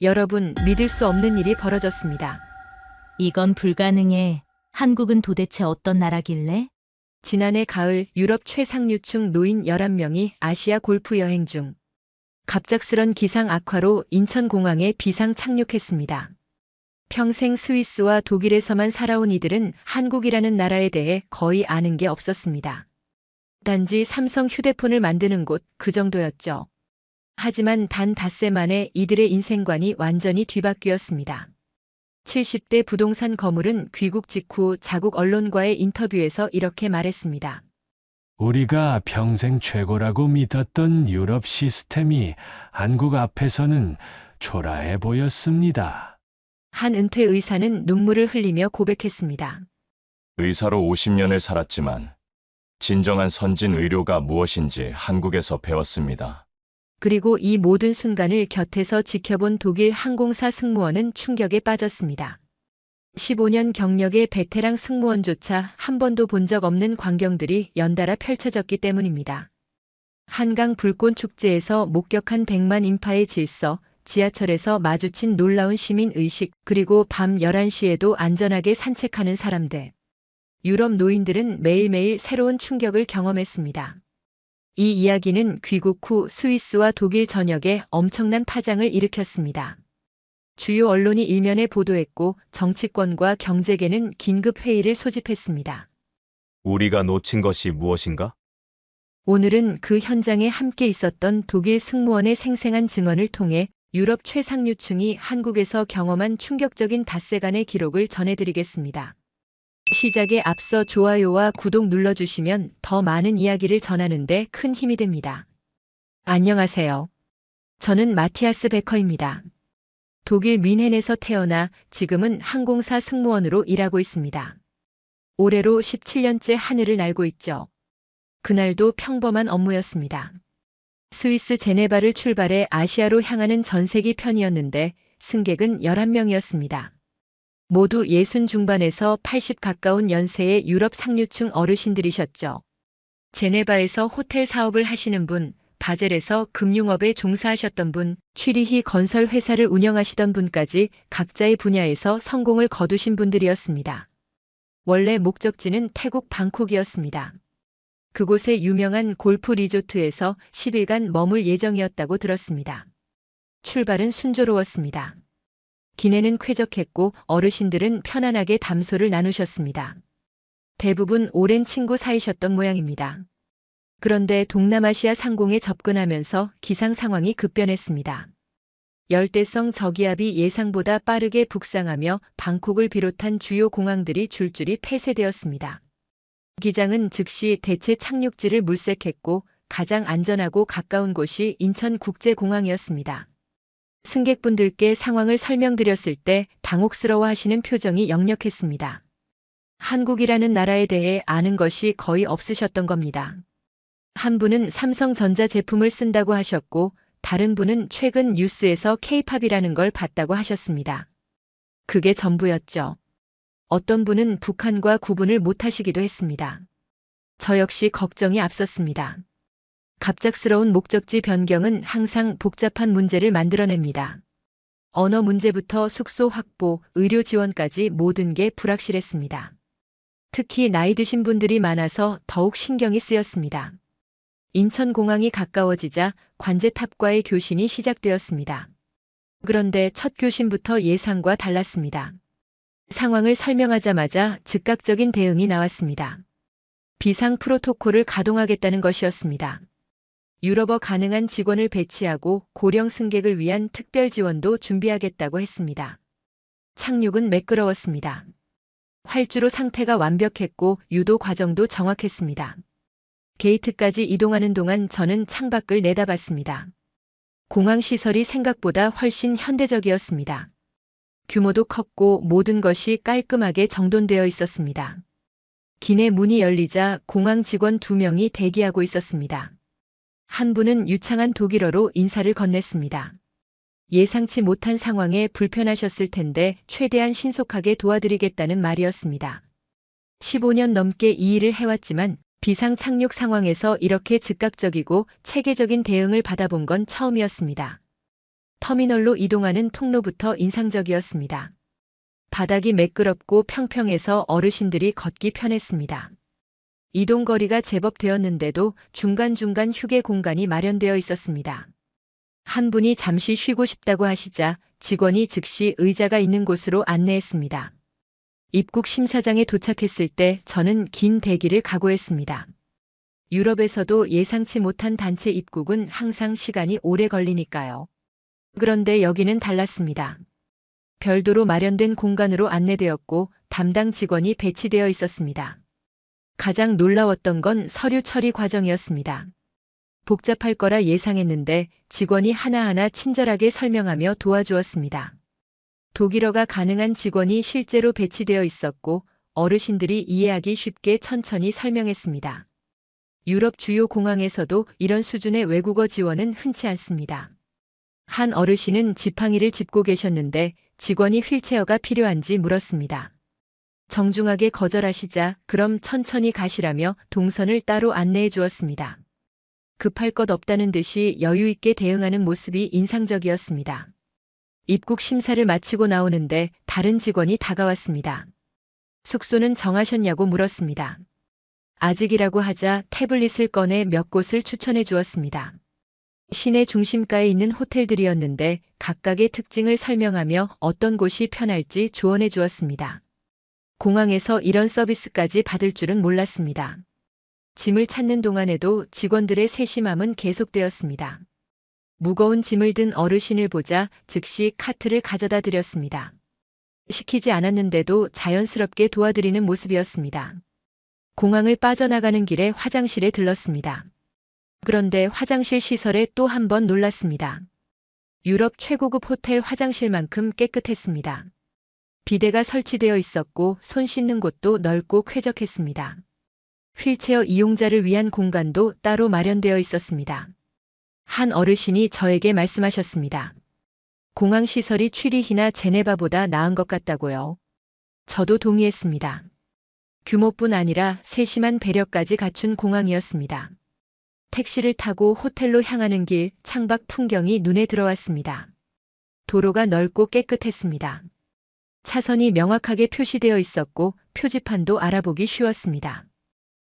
여러분, 믿을 수 없는 일이 벌어졌습니다. 이건 불가능해. 한국은 도대체 어떤 나라길래? 지난해 가을 유럽 최상류층 노인 11명이 아시아 골프 여행 중 갑작스런 기상 악화로 인천공항에 비상 착륙했습니다. 평생 스위스와 독일에서만 살아온 이들은 한국이라는 나라에 대해 거의 아는 게 없었습니다. 단지 삼성 휴대폰을 만드는 곳 그 정도였죠. 하지만 단 닷새 만에 이들의 인생관이 완전히 뒤바뀌었습니다. 70대 부동산 거물은 귀국 직후 자국 언론과의 인터뷰에서 이렇게 말했습니다. 우리가 평생 최고라고 믿었던 유럽 시스템이 한국 앞에서는 초라해 보였습니다. 한 은퇴 의사는 눈물을 흘리며 고백했습니다. 의사로 50년을 살았지만 진정한 선진 의료가 무엇인지 한국에서 배웠습니다. 그리고 이 모든 순간을 곁에서 지켜본 독일 항공사 승무원은 충격에 빠졌습니다. 15년 경력의 베테랑 승무원조차 한 번도 본 적 없는 광경들이 연달아 펼쳐졌기 때문입니다. 한강 불꽃 축제에서 목격한 100만 인파의 질서, 지하철에서 마주친 놀라운 시민 의식, 그리고 밤 11시에도 안전하게 산책하는 사람들. 유럽 노인들은 매일매일 새로운 충격을 경험했습니다. 이 이야기는 귀국 후 스위스와 독일 전역에 엄청난 파장을 일으켰습니다. 주요 언론이 일면에 보도했고 정치권과 경제계는 긴급 회의를 소집했습니다. 우리가 놓친 것이 무엇인가? 오늘은 그 현장에 함께 있었던 독일 승무원의 생생한 증언을 통해 유럽 최상류층이 한국에서 경험한 충격적인 닷새간의 기록을 전해드리겠습니다. 시작에 앞서 좋아요와 구독 눌러주시면 더 많은 이야기를 전하는데 큰 힘이 됩니다. 안녕하세요. 저는 마티아스 베커입니다. 독일 뮌헨에서 태어나 지금은 항공사 승무원으로 일하고 있습니다. 올해로 17년째 하늘을 날고 있죠. 그날도 평범한 업무였습니다. 스위스 제네바를 출발해 아시아로 향하는 전세기 편이었는데 승객은 11명이었습니다. 모두 60 중반에서 80 가까운 연세의 유럽 상류층 어르신들이셨죠. 제네바에서 호텔 사업을 하시는 분, 바젤에서 금융업에 종사하셨던 분, 취리히 건설 회사를 운영하시던 분까지 각자의 분야에서 성공을 거두신 분들이었습니다. 원래 목적지는 태국 방콕이었습니다. 그곳의 유명한 골프 리조트에서 10일간 머물 예정이었다고 들었습니다. 출발은 순조로웠습니다. 기내는 쾌적했고 어르신들은 편안하게 담소를 나누셨습니다. 대부분 오랜 친구 사이셨던 모양입니다. 그런데 동남아시아 상공에 접근하면서 기상 상황이 급변했습니다. 열대성 저기압이 예상보다 빠르게 북상하며 방콕을 비롯한 주요 공항들이 줄줄이 폐쇄되었습니다. 기장은 즉시 대체 착륙지를 물색했고 가장 안전하고 가까운 곳이 인천국제공항이었습니다. 승객분들께 상황을 설명드렸을 때 당혹스러워하시는 표정이 역력했습니다. 한국이라는 나라에 대해 아는 것이 거의 없으셨던 겁니다. 한 분은 삼성전자 제품을 쓴다고 하셨고 다른 분은 최근 뉴스에서 K-팝이라는 걸 봤다고 하셨습니다. 그게 전부였죠. 어떤 분은 북한과 구분을 못하시기도 했습니다. 저 역시 걱정이 앞섰습니다. 갑작스러운 목적지 변경은 항상 복잡한 문제를 만들어냅니다. 언어 문제부터 숙소 확보, 의료 지원까지 모든 게 불확실했습니다. 특히 나이 드신 분들이 많아서 더욱 신경이 쓰였습니다. 인천공항이 가까워지자 관제탑과의 교신이 시작되었습니다. 그런데 첫 교신부터 예상과 달랐습니다. 상황을 설명하자마자 즉각적인 대응이 나왔습니다. 비상 프로토콜을 가동하겠다는 것이었습니다. 유럽어 가능한 직원을 배치하고 고령 승객을 위한 특별 지원도 준비하겠다고 했습니다. 착륙은 매끄러웠습니다. 활주로 상태가 완벽했고 유도 과정도 정확했습니다. 게이트까지 이동하는 동안 저는 창밖을 내다봤습니다. 공항 시설이 생각보다 훨씬 현대적이었습니다. 규모도 컸고 모든 것이 깔끔하게 정돈되어 있었습니다. 기내 문이 열리자 공항 직원 2명이 대기하고 있었습니다. 한 분은 유창한 독일어로 인사를 건넸습니다. 예상치 못한 상황에 불편하셨을 텐데 최대한 신속하게 도와드리겠다는 말이었습니다. 15년 넘게 이 일을 해왔지만 비상 착륙 상황에서 이렇게 즉각적이고 체계적인 대응을 받아본 건 처음이었습니다. 터미널로 이동하는 통로부터 인상적이었습니다. 바닥이 매끄럽고 평평해서 어르신들이 걷기 편했습니다. 이동 거리가 제법 되었는데도 중간중간 휴게 공간이 마련되어 있었습니다. 한 분이 잠시 쉬고 싶다고 하시자 직원이 즉시 의자가 있는 곳으로 안내했습니다. 입국 심사장에 도착했을 때 저는 긴 대기를 각오했습니다. 유럽에서도 예상치 못한 단체 입국은 항상 시간이 오래 걸리니까요. 그런데 여기는 달랐습니다. 별도로 마련된 공간으로 안내되었고 담당 직원이 배치되어 있었습니다. 가장 놀라웠던 건 서류 처리 과정이었습니다. 복잡할 거라 예상했는데 직원이 하나하나 친절하게 설명하며 도와주었습니다. 독일어가 가능한 직원이 실제로 배치되어 있었고 어르신들이 이해하기 쉽게 천천히 설명했습니다. 유럽 주요 공항에서도 이런 수준의 외국어 지원은 흔치 않습니다. 한 어르신은 지팡이를 짚고 계셨는데 직원이 휠체어가 필요한지 물었습니다. 정중하게 거절하시자 그럼 천천히 가시라며 동선을 따로 안내해 주었습니다. 급할 것 없다는 듯이 여유 있게 대응하는 모습이 인상적이었습니다. 입국 심사를 마치고 나오는데 다른 직원이 다가왔습니다. 숙소는 정하셨냐고 물었습니다. 아직이라고 하자 태블릿을 꺼내 몇 곳을 추천해 주었습니다. 시내 중심가에 있는 호텔들이었는데 각각의 특징을 설명하며 어떤 곳이 편할지 조언해 주었습니다. 공항에서 이런 서비스까지 받을 줄은 몰랐습니다. 짐을 찾는 동안에도 직원들의 세심함은 계속되었습니다. 무거운 짐을 든 어르신을 보자 즉시 카트를 가져다 드렸습니다. 시키지 않았는데도 자연스럽게 도와드리는 모습이었습니다. 공항을 빠져나가는 길에 화장실에 들렀습니다. 그런데 화장실 시설에 또 한 번 놀랐습니다. 유럽 최고급 호텔 화장실만큼 깨끗했습니다. 비데가 설치되어 있었고 손 씻는 곳도 넓고 쾌적했습니다. 휠체어 이용자를 위한 공간도 따로 마련되어 있었습니다. 한 어르신이 저에게 말씀하셨습니다. 공항 시설이 취리히나 제네바보다 나은 것 같다고요. 저도 동의했습니다. 규모뿐 아니라 세심한 배려까지 갖춘 공항이었습니다. 택시를 타고 호텔로 향하는 길 창밖 풍경이 눈에 들어왔습니다. 도로가 넓고 깨끗했습니다. 차선이 명확하게 표시되어 있었고 표지판도 알아보기 쉬웠습니다.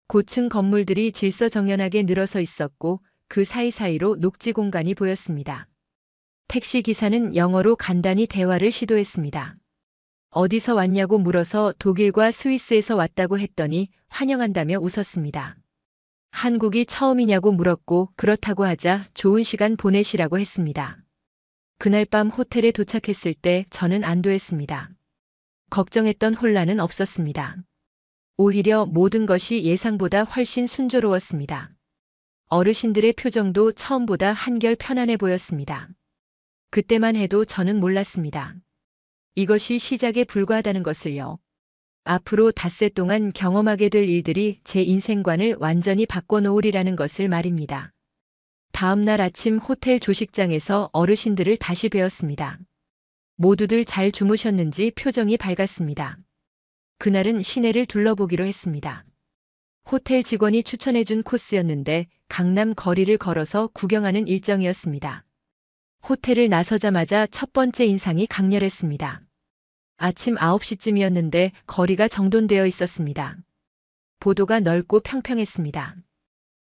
고층 건물들이 질서정연하게 늘어서 있었고 그 사이사이로 녹지 공간이 보였습니다. 택시 기사는 영어로 간단히 대화를 시도했습니다. 어디서 왔냐고 물어서 독일과 스위스에서 왔다고 했더니 환영한다며 웃었습니다. 한국이 처음이냐고 물었고 그렇다고 하자 좋은 시간 보내시라고 했습니다. 그날 밤 호텔에 도착했을 때 저는 안도했습니다. 걱정했던 혼란은 없었습니다. 오히려 모든 것이 예상보다 훨씬 순조로웠습니다. 어르신들의 표정도 처음보다 한결 편안해 보였습니다. 그때만 해도 저는 몰랐습니다. 이것이 시작에 불과하다는 것을요. 앞으로 닷새 동안 경험하게 될 일들이 제 인생관을 완전히 바꿔놓으리라는 것을 말입니다. 다음 날 아침 호텔 조식장에서 어르신들을 다시 뵈었습니다. 모두들 잘 주무셨는지 표정이 밝았습니다. 그날은 시내를 둘러보기로 했습니다. 호텔 직원이 추천해준 코스였는데 강남 거리를 걸어서 구경하는 일정이었습니다. 호텔을 나서자마자 첫 번째 인상이 강렬했습니다. 아침 9시쯤이었는데 거리가 정돈되어 있었습니다. 보도가 넓고 평평했습니다.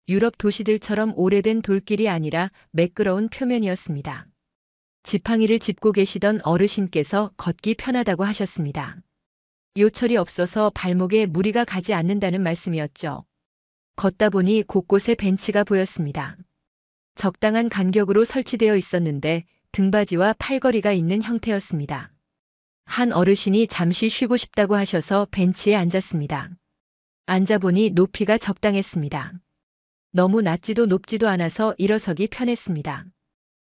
유럽 도시들처럼 오래된 돌길이 아니라 매끄러운 표면이었습니다. 지팡이를 짚고 계시던 어르신께서 걷기 편하다고 하셨습니다. 요철이 없어서 발목에 무리가 가지 않는다는 말씀이었죠. 걷다 보니 곳곳에 벤치가 보였습니다. 적당한 간격으로 설치되어 있었는데 등받이와 팔걸이가 있는 형태였습니다. 한 어르신이 잠시 쉬고 싶다고 하셔서 벤치에 앉았습니다. 앉아보니 높이가 적당했습니다. 너무 낮지도 높지도 않아서 일어서기 편했습니다.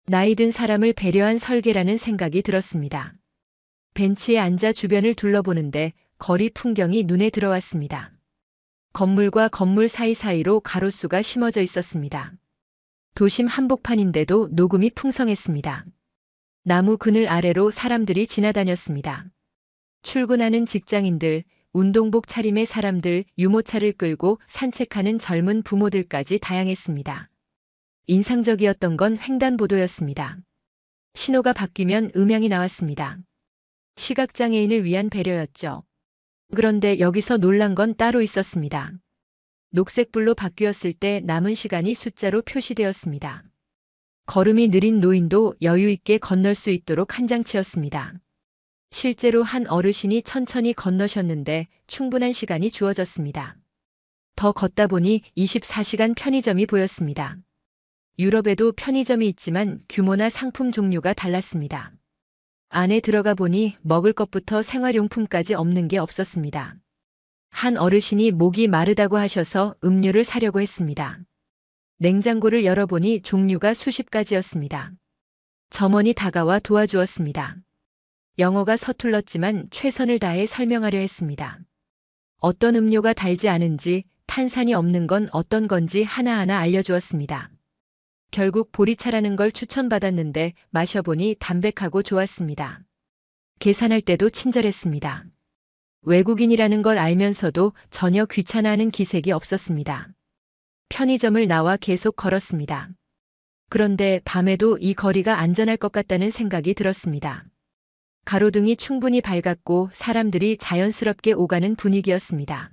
나이 든 사람을 배려한 설계라는 생각이 들었습니다. 벤치에 앉아 주변을 둘러보는데 거리 풍경이 눈에 들어왔습니다. 건물과 건물 사이사이로 가로수가 심어져 있었습니다. 도심 한복판인데도 녹음이 풍성했습니다. 나무 그늘 아래로 사람들이 지나다녔습니다. 출근하는 직장인들, 운동복 차림의 사람들, 유모차를 끌고 산책하는 젊은 부모들까지 다양했습니다. 인상적이었던 건 횡단보도였습니다. 신호가 바뀌면 음향이 나왔습니다. 시각장애인을 위한 배려였죠. 그런데 여기서 놀란 건 따로 있었습니다. 녹색불로 바뀌었을 때 남은 시간이 숫자로 표시되었습니다. 걸음이 느린 노인도 여유 있게 건널 수 있도록 한 장치였습니다. 실제로 한 어르신이 천천히 건너셨는데 충분한 시간이 주어졌습니다. 더 걷다 보니 24시간 편의점이 보였습니다. 유럽에도 편의점이 있지만 규모나 상품 종류가 달랐습니다. 안에 들어가 보니 먹을 것부터 생활용품까지 없는 게 없었습니다. 한 어르신이 목이 마르다고 하셔서 음료를 사려고 했습니다. 냉장고를 열어보니 종류가 수십 가지였습니다. 점원이 다가와 도와주었습니다. 영어가 서툴렀지만 최선을 다해 설명하려 했습니다. 어떤 음료가 달지 않은지, 탄산이 없는 건 어떤 건지 하나하나 알려주었습니다. 결국 보리차라는 걸 추천받았는데 마셔보니 담백하고 좋았습니다. 계산할 때도 친절했습니다. 외국인이라는 걸 알면서도 전혀 귀찮아하는 기색이 없었습니다. 편의점을 나와 계속 걸었습니다. 그런데 밤에도 이 거리가 안전할 것 같다는 생각이 들었습니다. 가로등이 충분히 밝았고 사람들이 자연스럽게 오가는 분위기였습니다.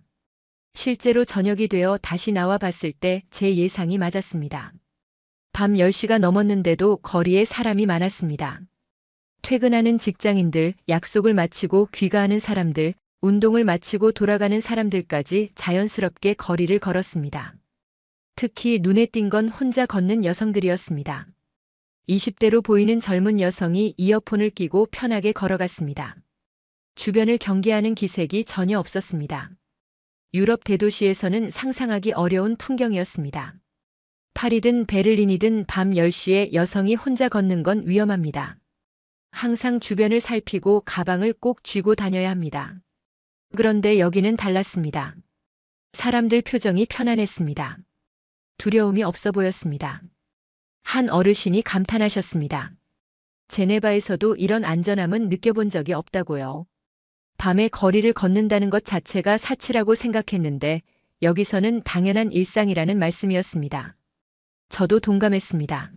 실제로 저녁이 되어 다시 나와 봤을 때 제 예상이 맞았습니다. 밤 10시가 넘었는데도 거리에 사람이 많았습니다. 퇴근하는 직장인들, 약속을 마치고 귀가하는 사람들, 운동을 마치고 돌아가는 사람들까지 자연스럽게 거리를 걸었습니다. 특히 눈에 띈 건 혼자 걷는 여성들이었습니다. 20대로 보이는 젊은 여성이 이어폰을 끼고 편하게 걸어갔습니다. 주변을 경계하는 기색이 전혀 없었습니다. 유럽 대도시에서는 상상하기 어려운 풍경이었습니다. 파리든 베를린이든 밤 10시에 여성이 혼자 걷는 건 위험합니다. 항상 주변을 살피고 가방을 꼭 쥐고 다녀야 합니다. 그런데 여기는 달랐습니다. 사람들 표정이 편안했습니다. 두려움이 없어 보였습니다. 한 어르신이 감탄하셨습니다. 제네바에서도 이런 안전함은 느껴본 적이 없다고요. 밤에 거리를 걷는다는 것 자체가 사치라고 생각했는데 여기서는 당연한 일상이라는 말씀이었습니다. 저도 동감했습니다.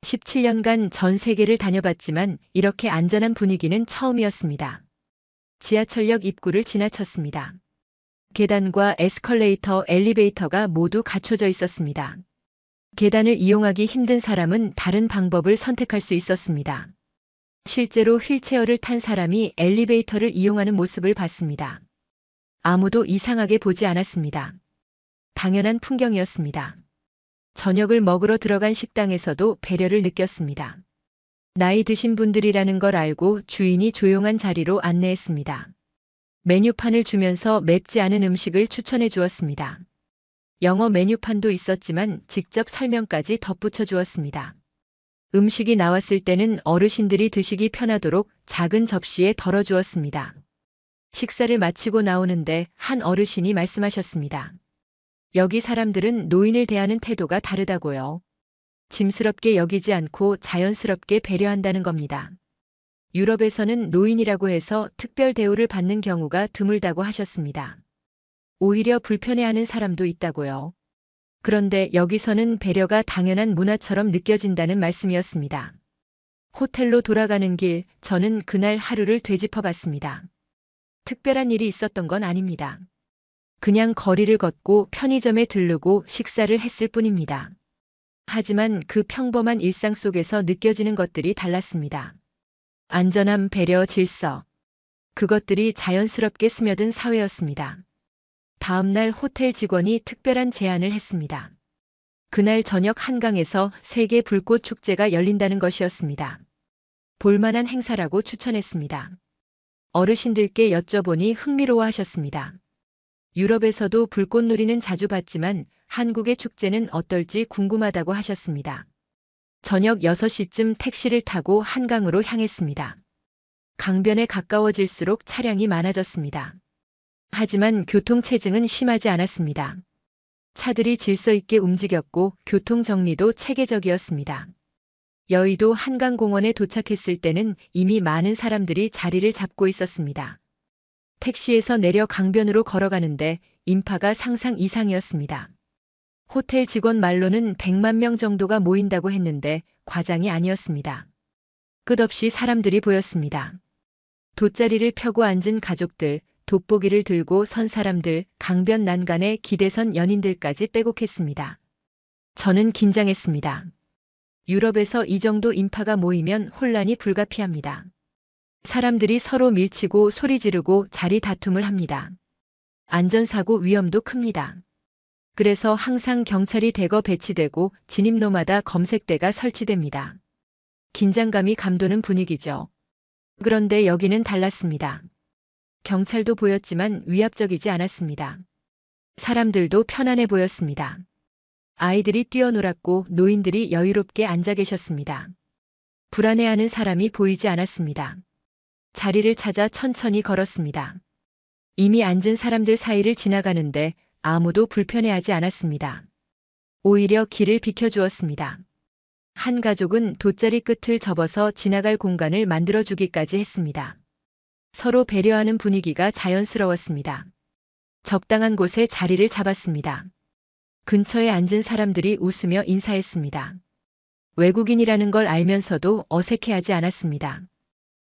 17년간 전 세계를 다녀봤지만 이렇게 안전한 분위기는 처음이었습니다. 지하철역 입구를 지나쳤습니다. 계단과 에스컬레이터, 엘리베이터가 모두 갖춰져 있었습니다. 계단을 이용하기 힘든 사람은 다른 방법을 선택할 수 있었습니다. 실제로 휠체어를 탄 사람이 엘리베이터를 이용하는 모습을 봤습니다. 아무도 이상하게 보지 않았습니다. 당연한 풍경이었습니다. 저녁을 먹으러 들어간 식당에서도 배려를 느꼈습니다. 나이 드신 분들이라는 걸 알고 주인이 조용한 자리로 안내했습니다. 메뉴판을 주면서 맵지 않은 음식을 추천해 주었습니다. 영어 메뉴판도 있었지만 직접 설명까지 덧붙여 주었습니다. 음식이 나왔을 때는 어르신들이 드시기 편하도록 작은 접시에 덜어 주었습니다. 식사를 마치고 나오는데 한 어르신이 말씀하셨습니다. 여기 사람들은 노인을 대하는 태도가 다르다고요. 짐스럽게 여기지 않고 자연스럽게 배려한다는 겁니다. 유럽에서는 노인이라고 해서 특별 대우를 받는 경우가 드물다고 하셨습니다. 오히려 불편해하는 사람도 있다고요. 그런데 여기서는 배려가 당연한 문화처럼 느껴진다는 말씀이었습니다. 호텔로 돌아가는 길, 저는 그날 하루를 되짚어 봤습니다. 특별한 일이 있었던 건 아닙니다. 그냥 거리를 걷고 편의점에 들르고 식사를 했을 뿐입니다. 하지만 그 평범한 일상 속에서 느껴지는 것들이 달랐습니다. 안전함, 배려, 질서. 그것들이 자연스럽게 스며든 사회였습니다. 다음 날 호텔 직원이 특별한 제안을 했습니다. 그날 저녁 한강에서 세계 불꽃 축제가 열린다는 것이었습니다. 볼만한 행사라고 추천했습니다. 어르신들께 여쭤보니 흥미로워하셨습니다. 유럽에서도 불꽃놀이는 자주 봤지만 한국의 축제는 어떨지 궁금하다고 하셨습니다. 저녁 6시쯤 택시를 타고 한강으로 향했습니다. 강변에 가까워질수록 차량이 많아졌습니다. 하지만 교통체증은 심하지 않았습니다. 차들이 질서 있게 움직였고 교통 정리도 체계적이었습니다. 여의도 한강공원에 도착했을 때는 이미 많은 사람들이 자리를 잡고 있었습니다. 택시에서 내려 강변으로 걸어가는데 인파가 상상 이상이었습니다. 호텔 직원 말로는 100만 명 정도가 모인다고 했는데 과장이 아니었습니다. 끝없이 사람들이 보였습니다. 돗자리를 펴고 앉은 가족들, 돋보기를 들고 선 사람들, 강변 난간에 기대선 연인들까지 빼곡했습니다. 저는 긴장했습니다. 유럽에서 이 정도 인파가 모이면 혼란이 불가피합니다. 사람들이 서로 밀치고 소리 지르고 자리 다툼을 합니다. 안전사고 위험도 큽니다. 그래서 항상 경찰이 대거 배치되고 진입로마다 검색대가 설치됩니다. 긴장감이 감도는 분위기죠. 그런데 여기는 달랐습니다. 경찰도 보였지만 위압적이지 않았습니다. 사람들도 편안해 보였습니다. 아이들이 뛰어놀았고 노인들이 여유롭게 앉아 계셨습니다. 불안해하는 사람이 보이지 않았습니다. 자리를 찾아 천천히 걸었습니다. 이미 앉은 사람들 사이를 지나가는데 아무도 불편해하지 않았습니다. 오히려 길을 비켜주었습니다. 한 가족은 돗자리 끝을 접어서 지나갈 공간을 만들어주기까지 했습니다. 서로 배려하는 분위기가 자연스러웠습니다. 적당한 곳에 자리를 잡았습니다. 근처에 앉은 사람들이 웃으며 인사했습니다. 외국인이라는 걸 알면서도 어색해하지 않았습니다.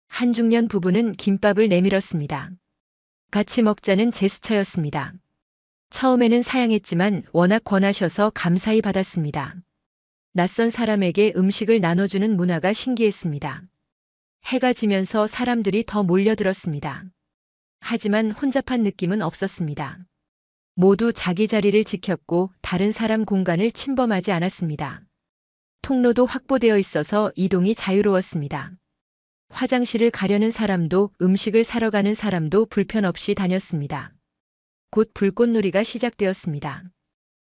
한 중년 부부는 김밥을 내밀었습니다. 같이 먹자는 제스처였습니다. 처음에는 사양했지만 워낙 권하셔서 감사히 받았습니다. 낯선 사람에게 음식을 나눠주는 문화가 신기했습니다. 해가 지면서 사람들이 더 몰려들었습니다. 하지만 혼잡한 느낌은 없었습니다. 모두 자기 자리를 지켰고 다른 사람 공간을 침범하지 않았습니다. 통로도 확보되어 있어서 이동이 자유로웠습니다. 화장실을 가려는 사람도 음식을 사러 가는 사람도 불편 없이 다녔습니다. 곧 불꽃놀이가 시작되었습니다.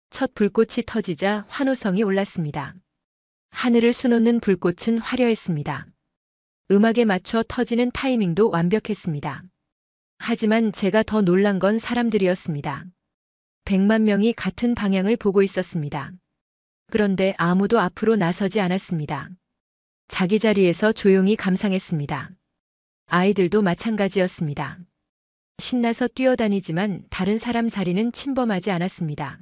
첫 불꽃이 터지자 환호성이 올랐습니다. 하늘을 수놓는 불꽃은 화려했습니다. 음악에 맞춰 터지는 타이밍도 완벽했습니다. 하지만 제가 더 놀란 건 사람들이었습니다. 100만 명이 같은 방향을 보고 있었습니다. 그런데 아무도 앞으로 나서지 않았습니다. 자기 자리에서 조용히 감상했습니다. 아이들도 마찬가지였습니다. 신나서 뛰어다니지만 다른 사람 자리는 침범하지 않았습니다.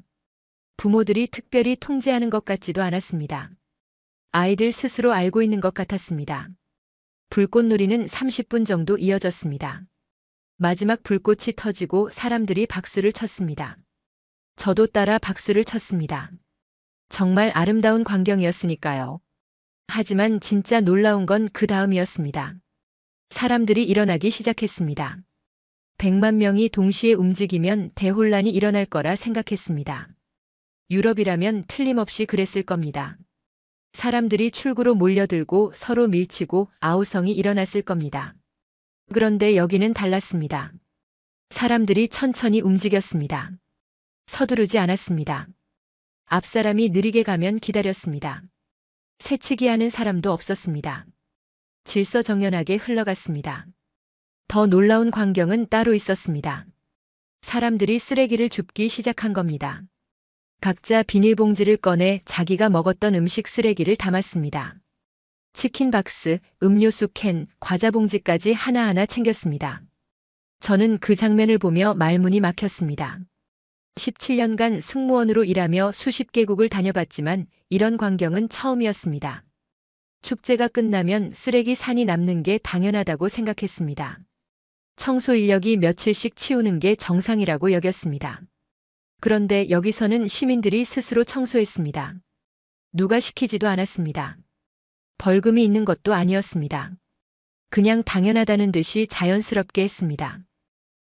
부모들이 특별히 통제하는 것 같지도 않았습니다. 아이들 스스로 알고 있는 것 같았습니다. 불꽃놀이는 30분 정도 이어졌습니다. 마지막 불꽃이 터지고 사람들이 박수를 쳤습니다. 저도 따라 박수를 쳤습니다. 정말 아름다운 광경이었으니까요. 하지만 진짜 놀라운 건 그 다음이었습니다. 사람들이 일어나기 시작했습니다. 100만 명이 동시에 움직이면 대혼란이 일어날 거라 생각했습니다. 유럽이라면 틀림없이 그랬을 겁니다. 사람들이 출구로 몰려들고 서로 밀치고 아우성이 일어났을 겁니다. 그런데 여기는 달랐습니다. 사람들이 천천히 움직였습니다. 서두르지 않았습니다. 앞사람이 느리게 가면 기다렸습니다. 새치기 하는 사람도 없었습니다. 질서정연하게 흘러갔습니다. 더 놀라운 광경은 따로 있었습니다. 사람들이 쓰레기를 줍기 시작한 겁니다. 각자 비닐봉지를 꺼내 자기가 먹었던 음식 쓰레기를 담았습니다. 치킨 박스, 음료수 캔, 과자 봉지까지 하나하나 챙겼습니다. 저는 그 장면을 보며 말문이 막혔습니다. 17년간 승무원으로 일하며 수십 개국을 다녀봤지만 이런 광경은 처음이었습니다. 축제가 끝나면 쓰레기 산이 남는 게 당연하다고 생각했습니다. 청소 인력이 며칠씩 치우는 게 정상이라고 여겼습니다. 그런데 여기서는 시민들이 스스로 청소했습니다. 누가 시키지도 않았습니다. 벌금이 있는 것도 아니었습니다. 그냥 당연하다는 듯이 자연스럽게 했습니다.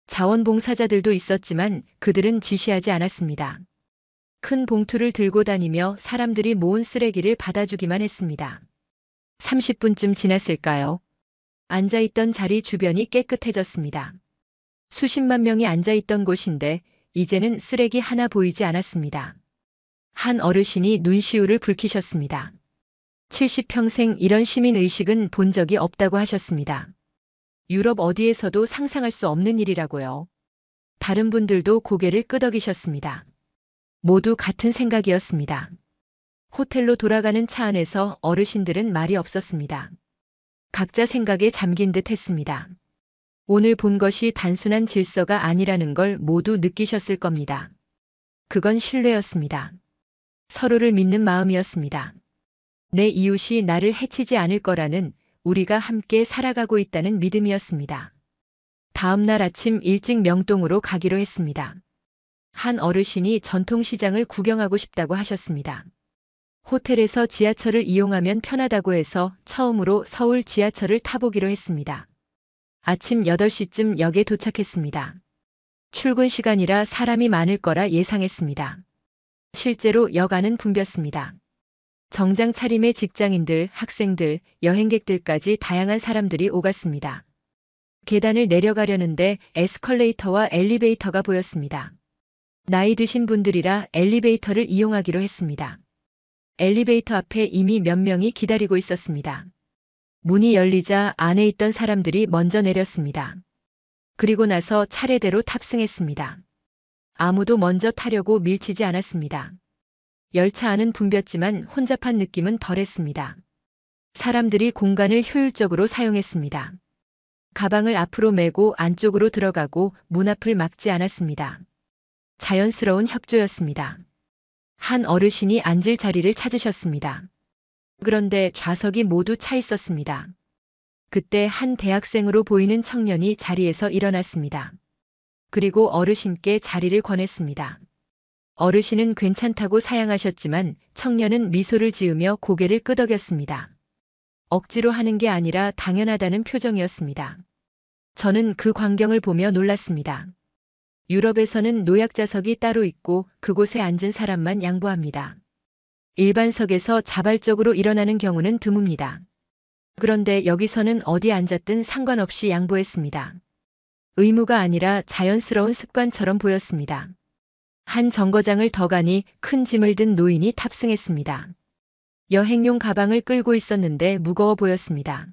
자원봉사자들도 있었지만 그들은 지시하지 않았습니다. 큰 봉투를 들고 다니며 사람들이 모은 쓰레기를 받아주기만 했습니다. 30분쯤 지났을까요? 앉아있던 자리 주변이 깨끗해졌습니다. 수십만 명이 앉아있던 곳인데 이제는 쓰레기 하나 보이지 않았습니다. 한 어르신이 눈시울을 붉히셨습니다. 70평생 이런 시민의식은 본 적이 없다고 하셨습니다. 유럽 어디에서도 상상할 수 없는 일이라고요. 다른 분들도 고개를 끄덕이셨습니다. 모두 같은 생각이었습니다. 호텔로 돌아가는 차 안에서 어르신들은 말이 없었습니다. 각자 생각에 잠긴 듯 했습니다. 오늘 본 것이 단순한 질서가 아니라는 걸 모두 느끼셨을 겁니다. 그건 신뢰였습니다. 서로를 믿는 마음이었습니다. 내 이웃이 나를 해치지 않을 거라는 우리가 함께 살아가고 있다는 믿음이었습니다. 다음 날 아침 일찍 명동으로 가기로 했습니다. 한 어르신이 전통시장을 구경하고 싶다고 하셨습니다. 호텔에서 지하철을 이용하면 편하다고 해서 처음으로 서울 지하철을 타보기로 했습니다. 아침 8시쯤 역에 도착했습니다. 출근 시간이라 사람이 많을 거라 예상했습니다. 실제로 역 안은 붐볐습니다. 정장 차림의 직장인들, 학생들, 여행객들까지 다양한 사람들이 오갔습니다. 계단을 내려가려는데 에스컬레이터와 엘리베이터가 보였습니다. 나이 드신 분들이라 엘리베이터를 이용하기로 했습니다. 엘리베이터 앞에 이미 몇 명이 기다리고 있었습니다. 문이 열리자 안에 있던 사람들이 먼저 내렸습니다. 그리고 나서 차례대로 탑승했습니다. 아무도 먼저 타려고 밀치지 않았습니다. 열차 안은 붐볐지만 혼잡한 느낌은 덜했습니다. 사람들이 공간을 효율적으로 사용했습니다. 가방을 앞으로 메고 안쪽으로 들어가고 문 앞을 막지 않았습니다. 자연스러운 협조였습니다. 한 어르신이 앉을 자리를 찾으셨습니다. 그런데 좌석이 모두 차 있었습니다. 그때 한 대학생으로 보이는 청년이 자리에서 일어났습니다. 그리고 어르신께 자리를 권했습니다. 어르신은 괜찮다고 사양하셨지만 청년은 미소를 지으며 고개를 끄덕였습니다. 억지로 하는 게 아니라 당연하다는 표정이었습니다. 저는 그 광경을 보며 놀랐습니다. 유럽에서는 노약자석이 따로 있고 그곳에 앉은 사람만 양보합니다. 일반석에서 자발적으로 일어나는 경우는 드뭅니다. 그런데 여기서는 어디 앉았든 상관없이 양보했습니다. 의무가 아니라 자연스러운 습관처럼 보였습니다. 한 정거장을 더 가니 큰 짐을 든 노인이 탑승했습니다. 여행용 가방을 끌고 있었는데 무거워 보였습니다.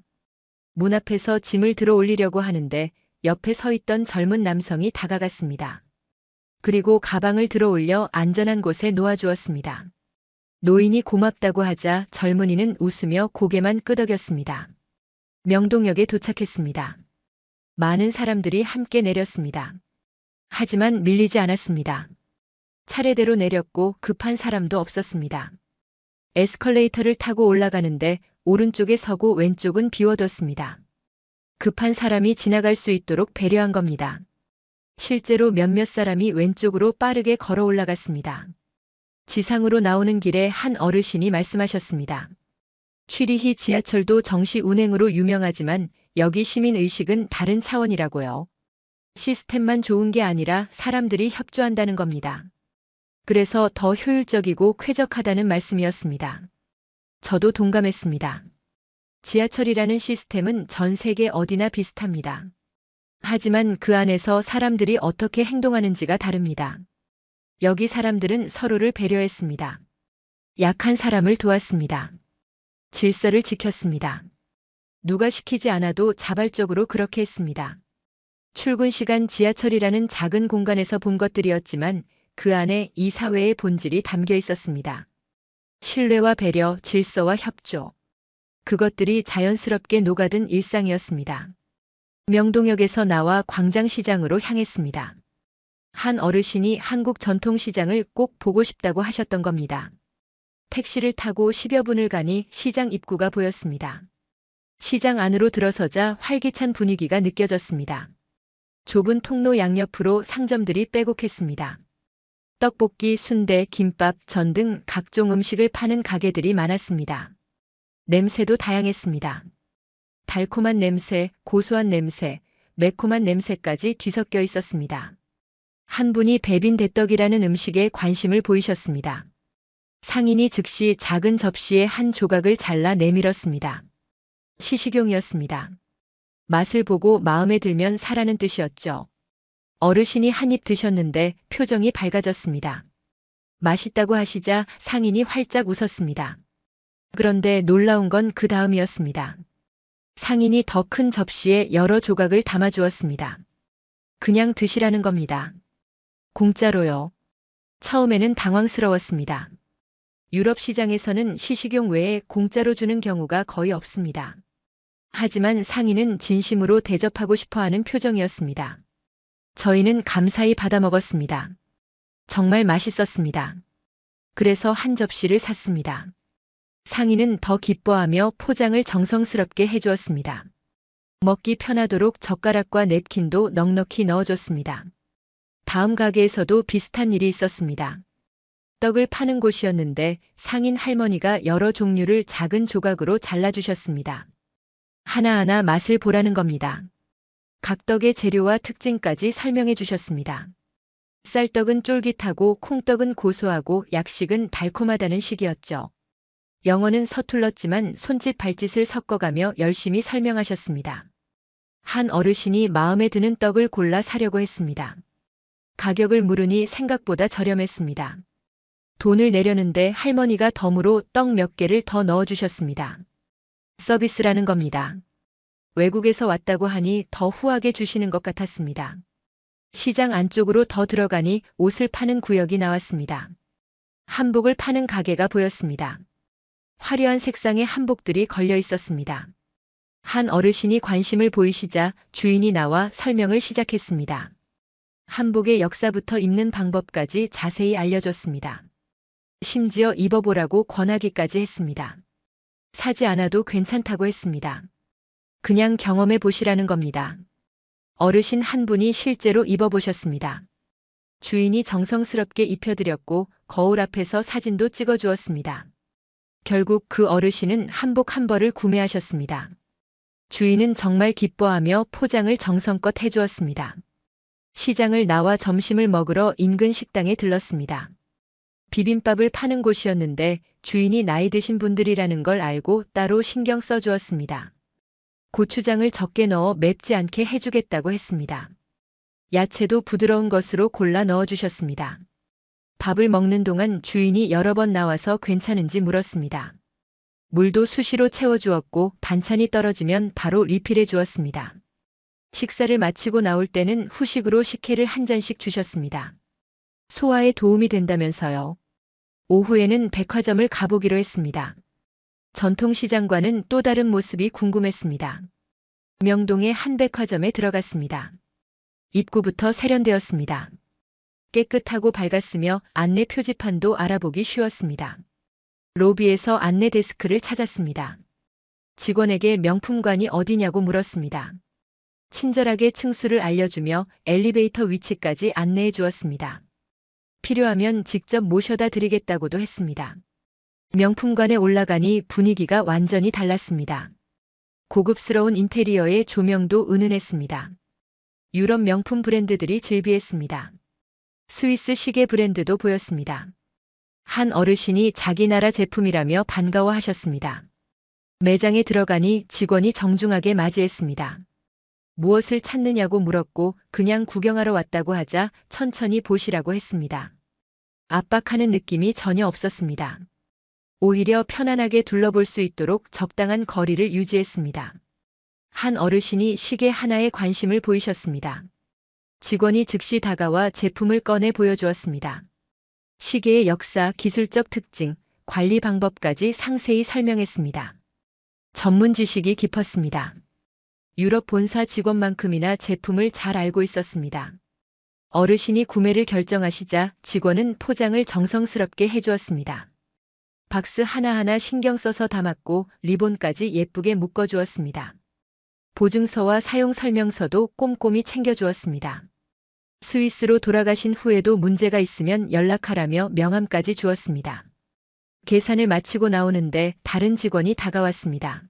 문 앞에서 짐을 들어 올리려고 하는데 옆에 서 있던 젊은 남성이 다가갔습니다. 그리고 가방을 들어 올려 안전한 곳에 놓아주었습니다. 노인이 고맙다고 하자 젊은이는 웃으며 고개만 끄덕였습니다. 명동역에 도착했습니다. 많은 사람들이 함께 내렸습니다. 하지만 밀리지 않았습니다. 차례대로 내렸고 급한 사람도 없었습니다. 에스컬레이터를 타고 올라가는데 오른쪽에 서고 왼쪽은 비워뒀습니다. 급한 사람이 지나갈 수 있도록 배려한 겁니다. 실제로 몇몇 사람이 왼쪽으로 빠르게 걸어 올라갔습니다. 지상으로 나오는 길에 한 어르신이 말씀하셨습니다. 취리히 지하철도 정시 운행으로 유명하지만 여기 시민의식은 다른 차원이라고요. 시스템만 좋은 게 아니라 사람들이 협조한다는 겁니다. 그래서 더 효율적이고 쾌적하다는 말씀이었습니다. 저도 동감했습니다. 지하철이라는 시스템은 전 세계 어디나 비슷합니다. 하지만 그 안에서 사람들이 어떻게 행동하는지가 다릅니다. 여기 사람들은 서로를 배려했습니다. 약한 사람을 도왔습니다. 질서를 지켰습니다. 누가 시키지 않아도 자발적으로 그렇게 했습니다. 출근 시간 지하철이라는 작은 공간에서 본 것들이었지만 그 안에 이 사회의 본질이 담겨 있었습니다. 신뢰와 배려, 질서와 협조. 그것들이 자연스럽게 녹아든 일상이었습니다. 명동역에서 나와 광장시장으로 향했습니다. 한 어르신이 한국 전통시장을 꼭 보고 싶다고 하셨던 겁니다. 택시를 타고 10여 분을 가니 시장 입구가 보였습니다. 시장 안으로 들어서자 활기찬 분위기가 느껴졌습니다. 좁은 통로 양옆으로 상점들이 빼곡했습니다. 떡볶이, 순대, 김밥, 전 등 각종 음식을 파는 가게들이 많았습니다. 냄새도 다양했습니다. 달콤한 냄새, 고소한 냄새, 매콤한 냄새까지 뒤섞여 있었습니다. 한 분이 배빈 대떡이라는 음식에 관심을 보이셨습니다. 상인이 즉시 작은 접시에 한 조각을 잘라 내밀었습니다. 시식용이었습니다. 맛을 보고 마음에 들면 사라는 뜻이었죠. 어르신이 한 입 드셨는데 표정이 밝아졌습니다. 맛있다고 하시자 상인이 활짝 웃었습니다. 그런데 놀라운 건 그 다음이었습니다. 상인이 더 큰 접시에 여러 조각을 담아주었습니다. 그냥 드시라는 겁니다. 공짜로요. 처음에는 당황스러웠습니다. 유럽 시장에서는 시식용 외에 공짜로 주는 경우가 거의 없습니다. 하지만 상인은 진심으로 대접하고 싶어하는 표정이었습니다. 저희는 감사히 받아 먹었습니다. 정말 맛있었습니다. 그래서 한 접시를 샀습니다. 상인은 더 기뻐하며 포장을 정성스럽게 해주었습니다. 먹기 편하도록 젓가락과 냅킨도 넉넉히 넣어줬습니다. 다음 가게에서도 비슷한 일이 있었습니다. 떡을 파는 곳이었는데 상인 할머니가 여러 종류를 작은 조각으로 잘라주셨습니다. 하나하나 맛을 보라는 겁니다. 각 떡의 재료와 특징까지 설명해 주셨습니다. 쌀떡은 쫄깃하고 콩떡은 고소하고 약식은 달콤하다는 식이었죠. 영어는 서툴렀지만 손짓 발짓을 섞어가며 열심히 설명하셨습니다. 한 어르신이 마음에 드는 떡을 골라 사려고 했습니다. 가격을 물으니 생각보다 저렴했습니다. 돈을 내려는데 할머니가 덤으로 떡 몇 개를 더 넣어주셨습니다. 서비스라는 겁니다. 외국에서 왔다고 하니 더 후하게 주시는 것 같았습니다. 시장 안쪽으로 더 들어가니 옷을 파는 구역이 나왔습니다. 한복을 파는 가게가 보였습니다. 화려한 색상의 한복들이 걸려 있었습니다. 한 어르신이 관심을 보이시자 주인이 나와 설명을 시작했습니다. 한복의 역사부터 입는 방법까지 자세히 알려줬습니다. 심지어 입어보라고 권하기까지 했습니다. 사지 않아도 괜찮다고 했습니다. 그냥 경험해 보시라는 겁니다. 어르신 한 분이 실제로 입어보셨습니다. 주인이 정성스럽게 입혀드렸고 거울 앞에서 사진도 찍어주었습니다. 결국 그 어르신은 한복 한 벌을 구매하셨습니다. 주인은 정말 기뻐하며 포장을 정성껏 해주었습니다. 시장을 나와 점심을 먹으러 인근 식당에 들렀습니다. 비빔밥을 파는 곳이었는데 주인이 나이 드신 분들이라는 걸 알고 따로 신경 써주었습니다. 고추장을 적게 넣어 맵지 않게 해주겠다고 했습니다. 야채도 부드러운 것으로 골라 넣어주셨습니다. 밥을 먹는 동안 주인이 여러 번 나와서 괜찮은지 물었습니다. 물도 수시로 채워주었고 반찬이 떨어지면 바로 리필해 주었습니다. 식사를 마치고 나올 때는 후식으로 식혜를 한 잔씩 주셨습니다. 소화에 도움이 된다면서요. 오후에는 백화점을 가보기로 했습니다. 전통시장과는 또 다른 모습이 궁금했습니다. 명동의 한 백화점에 들어갔습니다. 입구부터 세련되었습니다. 깨끗하고 밝았으며 안내 표지판도 알아보기 쉬웠습니다. 로비에서 안내 데스크를 찾았습니다. 직원에게 명품관이 어디냐고 물었습니다. 친절하게 층수를 알려주며 엘리베이터 위치까지 안내해 주었습니다. 필요하면 직접 모셔다 드리겠다고도 했습니다. 명품관에 올라가니 분위기가 완전히 달랐습니다. 고급스러운 인테리어에 조명도 은은했습니다. 유럽 명품 브랜드들이 즐비했습니다. 스위스 시계 브랜드도 보였습니다. 한 어르신이 자기 나라 제품이라며 반가워하셨습니다. 매장에 들어가니 직원이 정중하게 맞이했습니다. 무엇을 찾느냐고 물었고 그냥 구경하러 왔다고 하자 천천히 보시라고 했습니다. 압박하는 느낌이 전혀 없었습니다. 오히려 편안하게 둘러볼 수 있도록 적당한 거리를 유지했습니다. 한 어르신이 시계 하나에 관심을 보이셨습니다. 직원이 즉시 다가와 제품을 꺼내 보여주었습니다. 시계의 역사, 기술적 특징, 관리 방법까지 상세히 설명했습니다. 전문 지식이 깊었습니다. 유럽 본사 직원만큼이나 제품을 잘 알고 있었습니다. 어르신이 구매를 결정하시자 직원은 포장을 정성스럽게 해주었습니다. 박스 하나하나 신경 써서 담았고 리본까지 예쁘게 묶어주었습니다. 보증서와 사용 설명서도 꼼꼼히 챙겨주었습니다. 스위스로 돌아가신 후에도 문제가 있으면 연락하라며 명함까지 주었습니다. 계산을 마치고 나오는데 다른 직원이 다가왔습니다.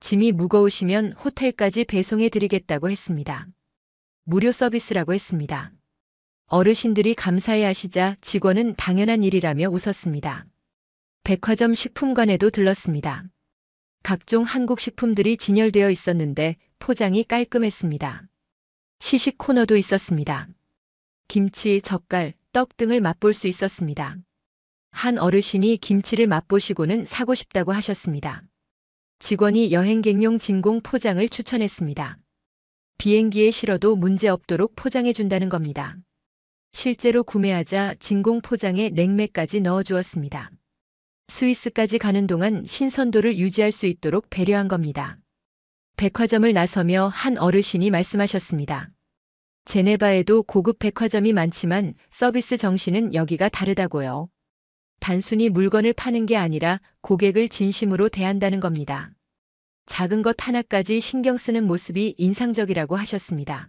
짐이 무거우시면 호텔까지 배송해 드리겠다고 했습니다. 무료 서비스라고 했습니다. 어르신들이 감사해 하시자 직원은 당연한 일이라며 웃었습니다. 백화점 식품관에도 들렀습니다. 각종 한국 식품들이 진열되어 있었는데 포장이 깔끔했습니다. 시식 코너도 있었습니다. 김치, 젓갈, 떡 등을 맛볼 수 있었습니다. 한 어르신이 김치를 맛보시고는 사고 싶다고 하셨습니다. 직원이 여행객용 진공 포장을 추천했습니다. 비행기에 실어도 문제 없도록 포장해 준다는 겁니다. 실제로 구매하자 진공 포장에 냉매까지 넣어주었습니다. 스위스까지 가는 동안 신선도를 유지할 수 있도록 배려한 겁니다. 백화점을 나서며 한 어르신이 말씀하셨습니다. 제네바에도 고급 백화점이 많지만 서비스 정신은 여기가 다르다고요. 단순히 물건을 파는 게 아니라 고객을 진심으로 대한다는 겁니다. 작은 것 하나까지 신경 쓰는 모습이 인상적이라고 하셨습니다.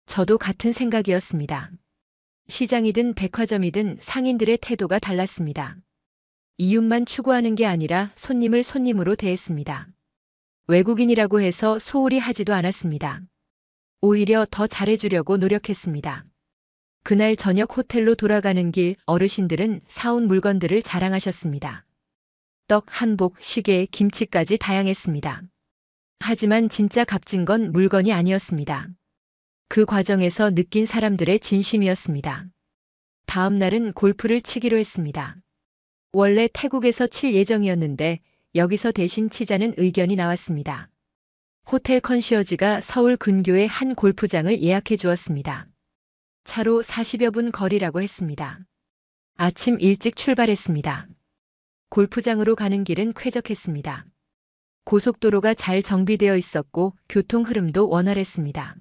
저도 같은 생각이었습니다. 시장이든 백화점이든 상인들의 태도가 달랐습니다. 이윤만 추구하는 게 아니라 손님을 손님으로 대했습니다. 외국인이라고 해서 소홀히 하지도 않았습니다. 오히려 더 잘해주려고 노력했습니다. 그날 저녁 호텔로 돌아가는 길 어르신들은 사온 물건들을 자랑하셨습니다. 떡, 한복, 시계, 김치까지 다양했습니다. 하지만 진짜 값진 건 물건이 아니었습니다. 그 과정에서 느낀 사람들의 진심이었습니다. 다음 날은 골프를 치기로 했습니다. 원래 태국에서 칠 예정이었는데 여기서 대신 치자는 의견이 나왔습니다. 호텔 컨시어지가 서울 근교의 한 골프장을 예약해 주었습니다. 차로 40여 분 거리라고 했습니다. 아침 일찍 출발했습니다. 골프장으로 가는 길은 쾌적했습니다. 고속도로가 잘 정비되어 있었고 교통 흐름도 원활했습니다.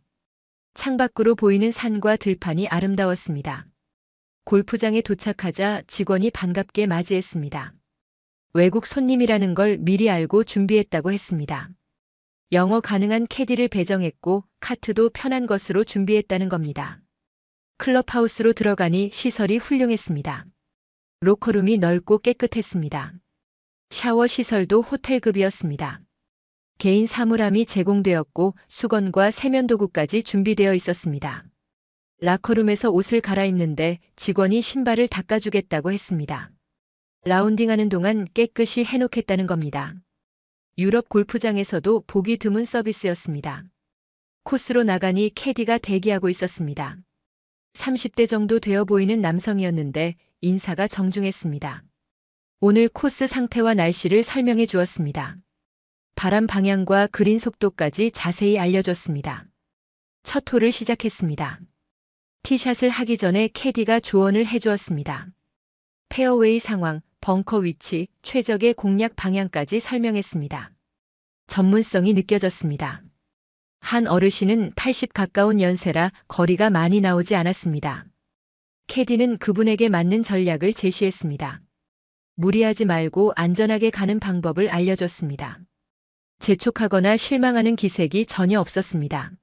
창밖으로 보이는 산과 들판이 아름다웠습니다. 골프장에 도착하자 직원이 반갑게 맞이했습니다. 외국 손님이라는 걸 미리 알고 준비했다고 했습니다. 영어 가능한 캐디를 배정했고 카트도 편한 것으로 준비했다는 겁니다. 클럽하우스로 들어가니 시설이 훌륭했습니다. 로커룸이 넓고 깨끗했습니다. 샤워 시설도 호텔급이었습니다. 개인 사물함이 제공되었고 수건과 세면도구까지 준비되어 있었습니다. 라커룸에서 옷을 갈아입는데 직원이 신발을 닦아주겠다고 했습니다. 라운딩하는 동안 깨끗이 해놓겠다는 겁니다. 유럽 골프장에서도 보기 드문 서비스였습니다. 코스로 나가니 캐디가 대기하고 있었습니다. 30대 정도 되어 보이는 남성이었는데 인사가 정중했습니다. 오늘 코스 상태와 날씨를 설명해 주었습니다. 바람 방향과 그린 속도까지 자세히 알려줬습니다. 첫 홀을 시작했습니다. 티샷을 하기 전에 캐디가 조언을 해주었습니다. 페어웨이 상황, 벙커 위치, 최적의 공략 방향까지 설명했습니다. 전문성이 느껴졌습니다. 한 어르신은 80 가까운 연세라 거리가 많이 나오지 않았습니다. 캐디는 그분에게 맞는 전략을 제시했습니다. 무리하지 말고 안전하게 가는 방법을 알려줬습니다. 재촉하거나 실망하는 기색이 전혀 없었습니다.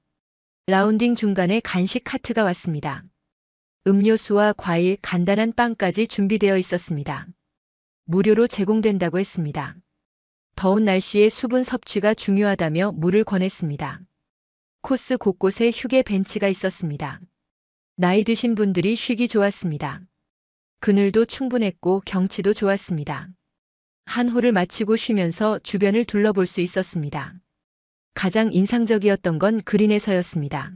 라운딩 중간에 간식 카트가 왔습니다. 음료수와 과일, 간단한 빵까지 준비되어 있었습니다. 무료로 제공된다고 했습니다. 더운 날씨에 수분 섭취가 중요하다며 물을 권했습니다. 코스 곳곳에 휴게 벤치가 있었습니다. 나이 드신 분들이 쉬기 좋았습니다. 그늘도 충분했고 경치도 좋았습니다. 한 홀을 마치고 쉬면서 주변을 둘러볼 수 있었습니다. 가장 인상적이었던 건 그린에서였습니다.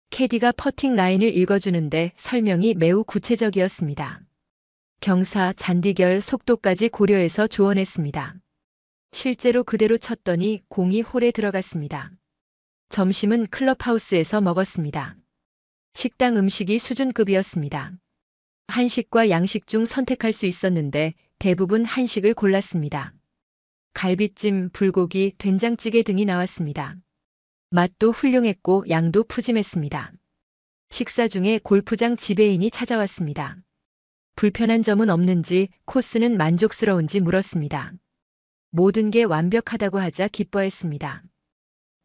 캐디가 퍼팅 라인을 읽어주는데 설명이 매우 구체적이었습니다. 경사, 잔디결, 속도까지 고려해서 조언했습니다. 실제로 그대로 쳤더니 공이 홀에 들어갔습니다. 점심은 클럽하우스에서 먹었습니다. 식당 음식이 수준급이었습니다. 한식과 양식 중 선택할 수 있었는데 대부분 한식을 골랐습니다. 갈비찜, 불고기, 된장찌개 등이 나왔습니다. 맛도 훌륭했고 양도 푸짐했습니다. 식사 중에 골프장 지배인이 찾아왔습니다. 불편한 점은 없는지, 코스는 만족스러운지 물었습니다. 모든 게 완벽하다고 하자 기뻐했습니다.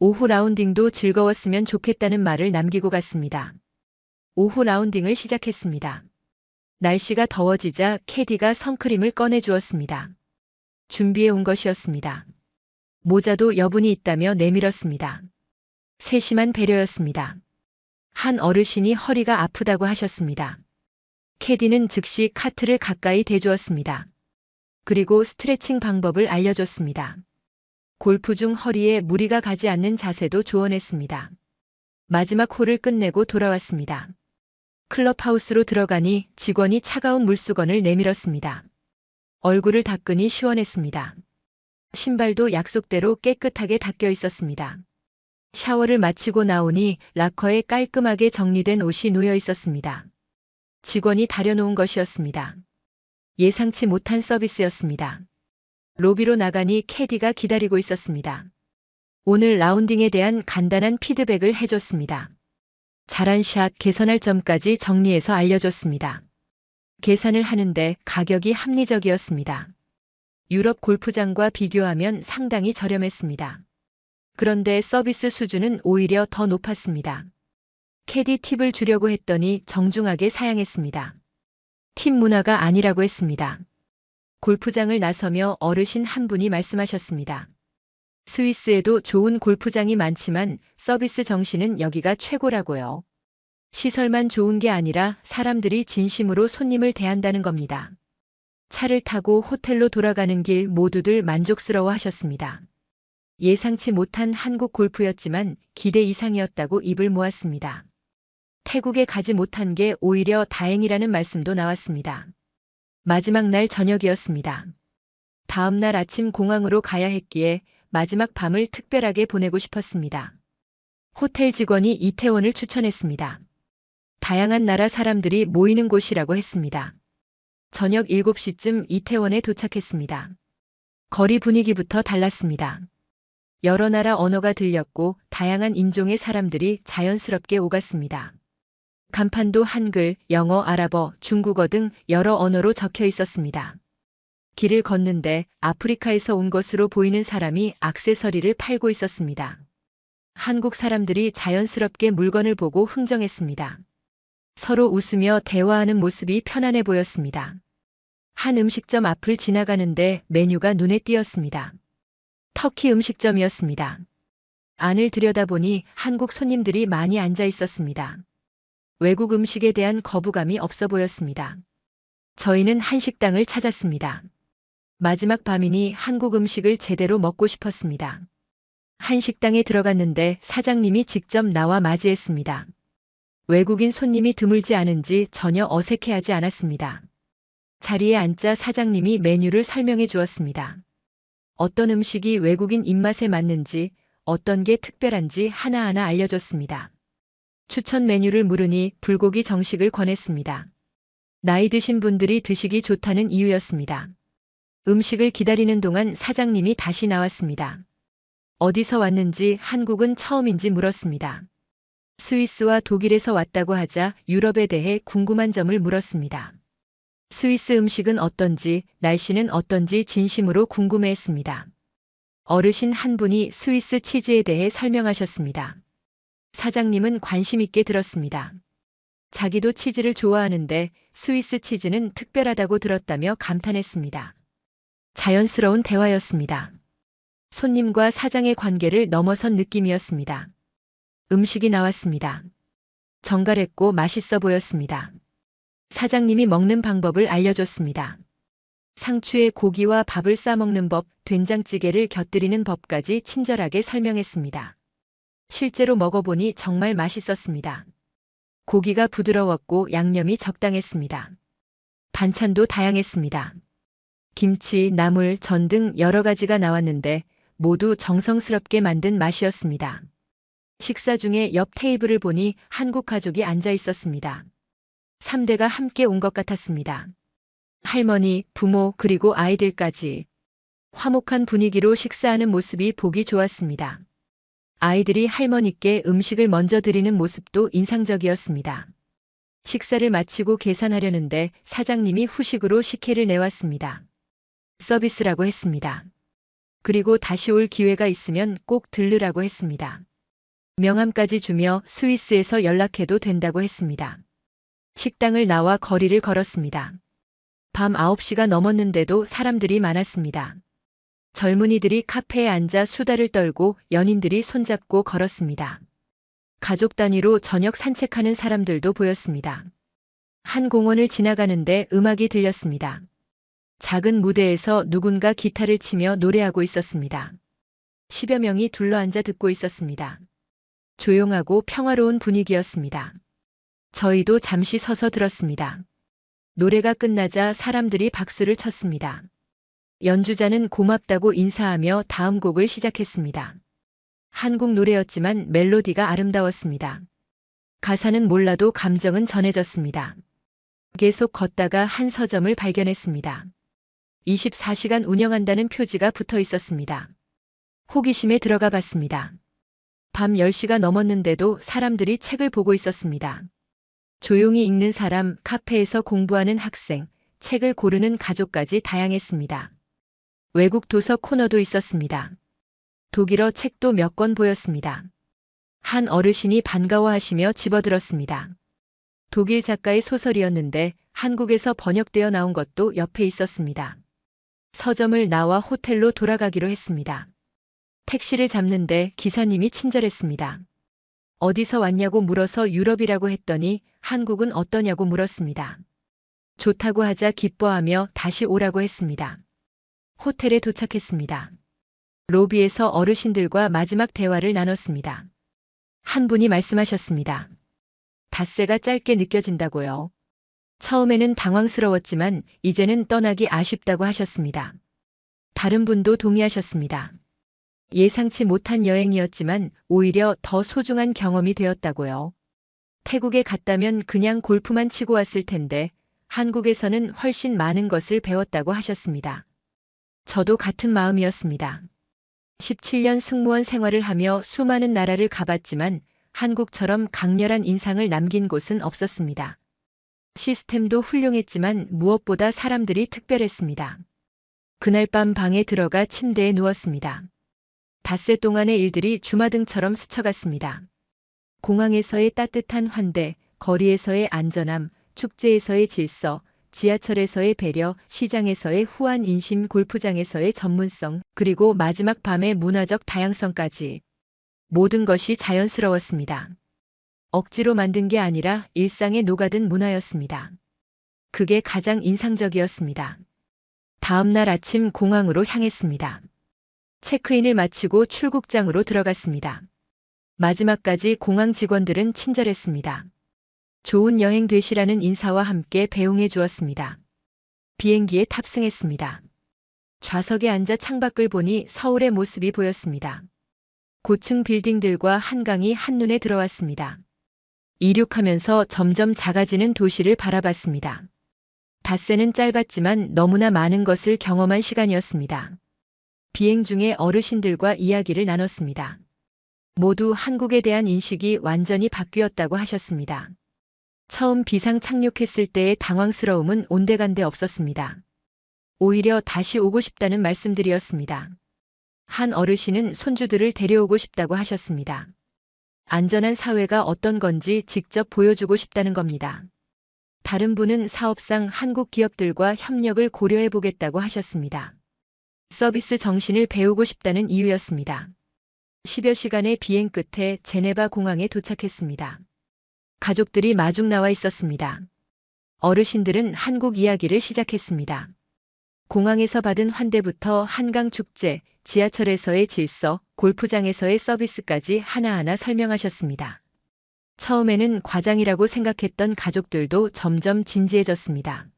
오후 라운딩도 즐거웠으면 좋겠다는 말을 남기고 갔습니다. 오후 라운딩을 시작했습니다. 날씨가 더워지자 캐디가 선크림을 꺼내주었습니다. 준비해 온 것이었습니다. 모자도 여분이 있다며 내밀었습니다. 세심한 배려였습니다. 한 어르신이 허리가 아프다고 하셨습니다. 캐디는 즉시 카트를 가까이 대주었습니다. 그리고 스트레칭 방법을 알려줬습니다. 골프 중 허리에 무리가 가지 않는 자세도 조언했습니다. 마지막 홀을 끝내고 돌아왔습니다. 클럽하우스로 들어가니 직원이 차가운 물수건을 내밀었습니다. 얼굴을 닦으니 시원했습니다. 신발도 약속대로 깨끗하게 닦여 있었습니다. 샤워를 마치고 나오니 락커에 깔끔하게 정리된 옷이 놓여 있었습니다. 직원이 다려놓은 것이었습니다. 예상치 못한 서비스였습니다. 로비로 나가니 캐디가 기다리고 있었습니다. 오늘 라운딩에 대한 간단한 피드백을 해줬습니다. 잘한 샷, 개선할 점까지 정리해서 알려줬습니다. 계산을 하는데 가격이 합리적이었습니다. 유럽 골프장과 비교하면 상당히 저렴했습니다. 그런데 서비스 수준은 오히려 더 높았습니다. 캐디 팁을 주려고 했더니 정중하게 사양했습니다. 팁 문화가 아니라고 했습니다. 골프장을 나서며 어르신 한 분이 말씀하셨습니다. 스위스에도 좋은 골프장이 많지만 서비스 정신은 여기가 최고라고요. 시설만 좋은 게 아니라 사람들이 진심으로 손님을 대한다는 겁니다. 차를 타고 호텔로 돌아가는 길 모두들 만족스러워 하셨습니다. 예상치 못한 한국 골프였지만 기대 이상이었다고 입을 모았습니다. 태국에 가지 못한 게 오히려 다행이라는 말씀도 나왔습니다. 마지막 날 저녁이었습니다. 다음 날 아침 공항으로 가야 했기에 마지막 밤을 특별하게 보내고 싶었습니다. 호텔 직원이 이태원을 추천했습니다. 다양한 나라 사람들이 모이는 곳이라고 했습니다. 저녁 7시쯤 이태원에 도착했습니다. 거리 분위기부터 달랐습니다. 여러 나라 언어가 들렸고 다양한 인종의 사람들이 자연스럽게 오갔습니다. 간판도 한글, 영어, 아랍어, 중국어 등 여러 언어로 적혀 있었습니다. 길을 걷는데 아프리카에서 온 것으로 보이는 사람이 액세서리를 팔고 있었습니다. 한국 사람들이 자연스럽게 물건을 보고 흥정했습니다. 서로 웃으며 대화하는 모습이 편안해 보였습니다. 한 음식점 앞을 지나가는데 메뉴가 눈에 띄었습니다. 터키 음식점이었습니다. 안을 들여다보니 한국 손님들이 많이 앉아 있었습니다. 외국 음식에 대한 거부감이 없어 보였습니다. 저희는 한식당을 찾았습니다. 마지막 밤이니 한국 음식을 제대로 먹고 싶었습니다. 한식당에 들어갔는데 사장님이 직접 나와 맞이했습니다. 외국인 손님이 드물지 않은지 전혀 어색해하지 않았습니다. 자리에 앉자 사장님이 메뉴를 설명해 주었습니다. 어떤 음식이 외국인 입맛에 맞는지, 어떤 게 특별한지 하나하나 알려줬습니다. 추천 메뉴를 물으니 불고기 정식을 권했습니다. 나이 드신 분들이 드시기 좋다는 이유였습니다. 음식을 기다리는 동안 사장님이 다시 나왔습니다. 어디서 왔는지 한국은 처음인지 물었습니다. 스위스와 독일에서 왔다고 하자 유럽에 대해 궁금한 점을 물었습니다. 스위스 음식은 어떤지, 날씨는 어떤지 진심으로 궁금해했습니다. 어르신 한 분이 스위스 치즈에 대해 설명하셨습니다. 사장님은 관심 있게 들었습니다. 자기도 치즈를 좋아하는데 스위스 치즈는 특별하다고 들었다며 감탄했습니다. 자연스러운 대화였습니다. 손님과 사장의 관계를 넘어선 느낌이었습니다. 음식이 나왔습니다. 정갈했고 맛있어 보였습니다. 사장님이 먹는 방법을 알려줬습니다. 상추에 고기와 밥을 싸먹는 법, 된장찌개를 곁들이는 법까지 친절하게 설명했습니다. 실제로 먹어보니 정말 맛있었습니다. 고기가 부드러웠고 양념이 적당했습니다. 반찬도 다양했습니다. 김치, 나물, 전 등 여러 가지가 나왔는데 모두 정성스럽게 만든 맛이었습니다. 식사 중에 옆 테이블을 보니 한국 가족이 앉아 있었습니다. 3대가 함께 온 것 같았습니다. 할머니, 부모, 그리고 아이들까지. 화목한 분위기로 식사하는 모습이 보기 좋았습니다. 아이들이 할머니께 음식을 먼저 드리는 모습도 인상적이었습니다. 식사를 마치고 계산하려는데 사장님이 후식으로 식혜를 내왔습니다. 서비스라고 했습니다. 그리고 다시 올 기회가 있으면 꼭 들르라고 했습니다. 명함까지 주며 스위스에서 연락해도 된다고 했습니다. 식당을 나와 거리를 걸었습니다. 밤 9시가 넘었는데도 사람들이 많았습니다. 젊은이들이 카페에 앉아 수다를 떨고 연인들이 손잡고 걸었습니다. 가족 단위로 저녁 산책하는 사람들도 보였습니다. 한 공원을 지나가는데 음악이 들렸습니다. 작은 무대에서 누군가 기타를 치며 노래하고 있었습니다. 10여 명이 둘러앉아 듣고 있었습니다. 조용하고 평화로운 분위기였습니다. 저희도 잠시 서서 들었습니다. 노래가 끝나자 사람들이 박수를 쳤습니다. 연주자는 고맙다고 인사하며 다음 곡을 시작했습니다. 한국 노래였지만 멜로디가 아름다웠습니다. 가사는 몰라도 감정은 전해졌습니다. 계속 걷다가 한 서점을 발견했습니다. 24시간 운영한다는 표지가 붙어 있었습니다. 호기심에 들어가 봤습니다. 밤 10시가 넘었는데도 사람들이 책을 보고 있었습니다. 조용히 읽는 사람, 카페에서 공부하는 학생, 책을 고르는 가족까지 다양했습니다. 외국 도서 코너도 있었습니다. 독일어 책도 몇 권 보였습니다. 한 어르신이 반가워하시며 집어들었습니다. 독일 작가의 소설이었는데 한국에서 번역되어 나온 것도 옆에 있었습니다. 서점을 나와 호텔로 돌아가기로 했습니다. 택시를 잡는데 기사님이 친절했습니다. 어디서 왔냐고 물어서 유럽이라고 했더니 한국은 어떠냐고 물었습니다. 좋다고 하자 기뻐하며 다시 오라고 했습니다. 호텔에 도착했습니다. 로비에서 어르신들과 마지막 대화를 나눴습니다. 한 분이 말씀하셨습니다. 닷새가 짧게 느껴진다고요. 처음에는 당황스러웠지만 이제는 떠나기 아쉽다고 하셨습니다. 다른 분도 동의하셨습니다. 예상치 못한 여행이었지만 오히려 더 소중한 경험이 되었다고요. 태국에 갔다면 그냥 골프만 치고 왔을 텐데 한국에서는 훨씬 많은 것을 배웠다고 하셨습니다. 저도 같은 마음이었습니다. 17년 승무원 생활을 하며 수많은 나라를 가봤지만 한국처럼 강렬한 인상을 남긴 곳은 없었습니다. 시스템도 훌륭했지만 무엇보다 사람들이 특별했습니다. 그날 밤 방에 들어가 침대에 누웠습니다. 닷새 동안의 일들이 주마등처럼 스쳐갔습니다. 공항에서의 따뜻한 환대, 거리에서의 안전함, 축제에서의 질서, 지하철에서의 배려, 시장에서의 후한 인심, 골프장에서의 전문성, 그리고 마지막 밤의 문화적 다양성까지 모든 것이 자연스러웠습니다. 억지로 만든 게 아니라 일상에 녹아든 문화였습니다. 그게 가장 인상적이었습니다. 다음 날 아침 공항으로 향했습니다. 체크인을 마치고 출국장으로 들어갔습니다. 마지막까지 공항 직원들은 친절했습니다. 좋은 여행 되시라는 인사와 함께 배웅해 주었습니다. 비행기에 탑승했습니다. 좌석에 앉아 창밖을 보니 서울의 모습이 보였습니다. 고층 빌딩들과 한강이 한눈에 들어왔습니다. 이륙하면서 점점 작아지는 도시를 바라봤습니다. 닷새는 짧았지만 너무나 많은 것을 경험한 시간이었습니다. 비행 중에 어르신들과 이야기를 나눴습니다. 모두 한국에 대한 인식이 완전히 바뀌었다고 하셨습니다. 처음 비상 착륙했을 때의 당황스러움은 온데간데 없었습니다. 오히려 다시 오고 싶다는 말씀들이었습니다. 한 어르신은 손주들을 데려오고 싶다고 하셨습니다. 안전한 사회가 어떤 건지 직접 보여주고 싶다는 겁니다. 다른 분은 사업상 한국 기업들과 협력을 고려해 보겠다고 하셨습니다. 서비스 정신을 배우고 싶다는 이유였습니다. 10여 시간의 비행 끝에 제네바 공항에 도착했습니다. 가족들이 마중 나와 있었습니다. 어르신들은 한국 이야기를 시작했습니다. 공항에서 받은 환대부터 한강 축제, 지하철에서의 질서, 골프장에서의 서비스까지 하나하나 설명하셨습니다. 처음에는 과장이라고 생각했던 가족들도 점점 진지해졌습니다.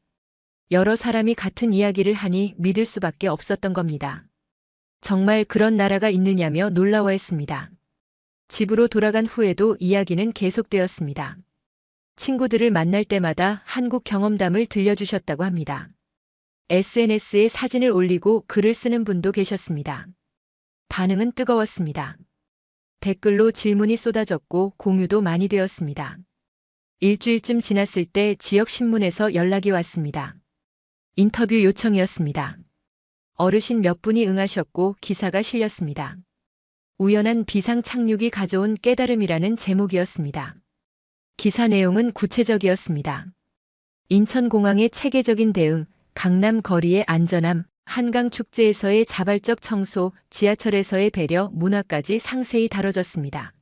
여러 사람이 같은 이야기를 하니 믿을 수밖에 없었던 겁니다. 정말 그런 나라가 있느냐며 놀라워했습니다. 집으로 돌아간 후에도 이야기는 계속되었습니다. 친구들을 만날 때마다 한국 경험담을 들려주셨다고 합니다. SNS에 사진을 올리고 글을 쓰는 분도 계셨습니다. 반응은 뜨거웠습니다. 댓글로 질문이 쏟아졌고 공유도 많이 되었습니다. 일주일쯤 지났을 때 지역 신문에서 연락이 왔습니다. 인터뷰 요청이었습니다. 어르신 몇 분이 응하셨고 기사가 실렸습니다. 우연한 비상 착륙이 가져온 깨달음이라는 제목이었습니다. 기사 내용은 구체적이었습니다. 인천공항의 체계적인 대응, 강남 거리의 안전함, 한강 축제에서의 자발적 청소, 지하철에서의 배려, 문화까지 상세히 다뤄졌습니다.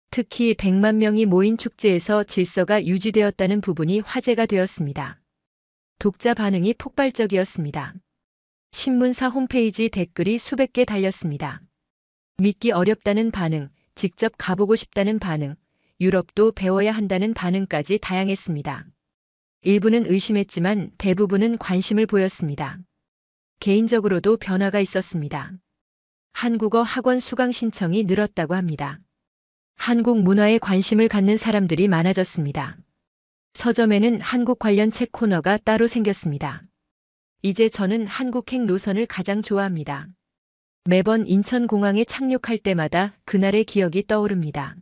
특히 100만 명이 모인 축제에서 질서가 유지되었다는 부분이 화제가 되었습니다. 독자 반응이 폭발적이었습니다. 신문사 홈페이지 댓글이 수백 개 달렸습니다. 믿기 어렵다는 반응, 직접 가보고 싶다는 반응, 유럽도 배워야 한다는 반응까지 다양했습니다. 일부는 의심했지만 대부분은 관심을 보였습니다. 개인적으로도 변화가 있었습니다. 한국어 학원 수강 신청이 늘었다고 합니다. 한국 문화에 관심을 갖는 사람들이 많아졌습니다. 서점에는 한국 관련 책 코너가 따로 생겼습니다. 이제 저는 한국행 노선을 가장 좋아합니다. 매번 인천공항에 착륙할 때마다 그날의 기억이 떠오릅니다.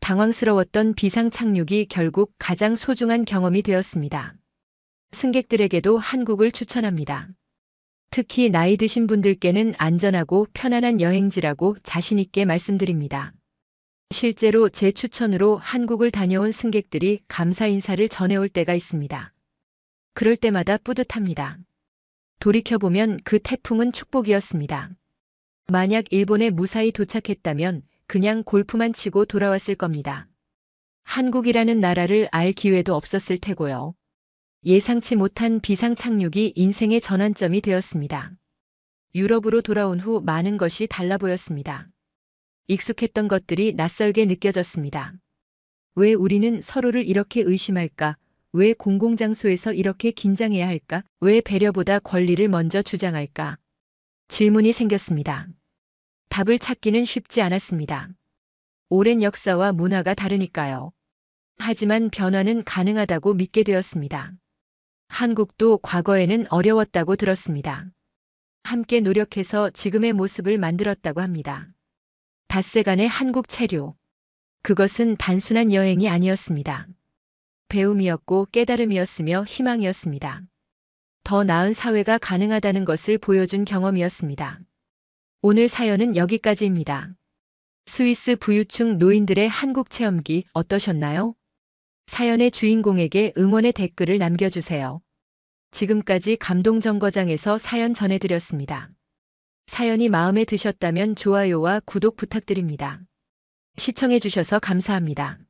당황스러웠던 비상 착륙이 결국 가장 소중한 경험이 되었습니다. 승객들에게도 한국을 추천합니다. 특히 나이 드신 분들께는 안전하고 편안한 여행지라고 자신있게 말씀드립니다. 실제로 제 추천으로 한국을 다녀온 승객들이 감사 인사를 전해올 때가 있습니다. 그럴 때마다 뿌듯합니다. 돌이켜보면 그 태풍은 축복이었습니다. 만약 일본에 무사히 도착했다면 그냥 골프만 치고 돌아왔을 겁니다. 한국이라는 나라를 알 기회도 없었을 테고요. 예상치 못한 비상 착륙이 인생의 전환점이 되었습니다. 유럽으로 돌아온 후 많은 것이 달라 보였습니다. 익숙했던 것들이 낯설게 느껴졌습니다. 왜 우리는 서로를 이렇게 의심할까? 왜 공공장소에서 이렇게 긴장해야 할까? 왜 배려보다 권리를 먼저 주장할까? 질문이 생겼습니다. 답을 찾기는 쉽지 않았습니다. 오랜 역사와 문화가 다르니까요. 하지만 변화는 가능하다고 믿게 되었습니다. 한국도 과거에는 어려웠다고 들었습니다. 함께 노력해서 지금의 모습을 만들었다고 합니다. 닷새간의 한국 체류. 그것은 단순한 여행이 아니었습니다. 배움이었고 깨달음이었으며 희망이었습니다. 더 나은 사회가 가능하다는 것을 보여준 경험이었습니다. 오늘 사연은 여기까지입니다. 스위스 부유층 노인들의 한국 체험기 어떠셨나요? 사연의 주인공에게 응원의 댓글을 남겨주세요. 지금까지 감동정거장에서 사연 전해드렸습니다. 사연이 마음에 드셨다면 좋아요와 구독 부탁드립니다. 시청해주셔서 감사합니다.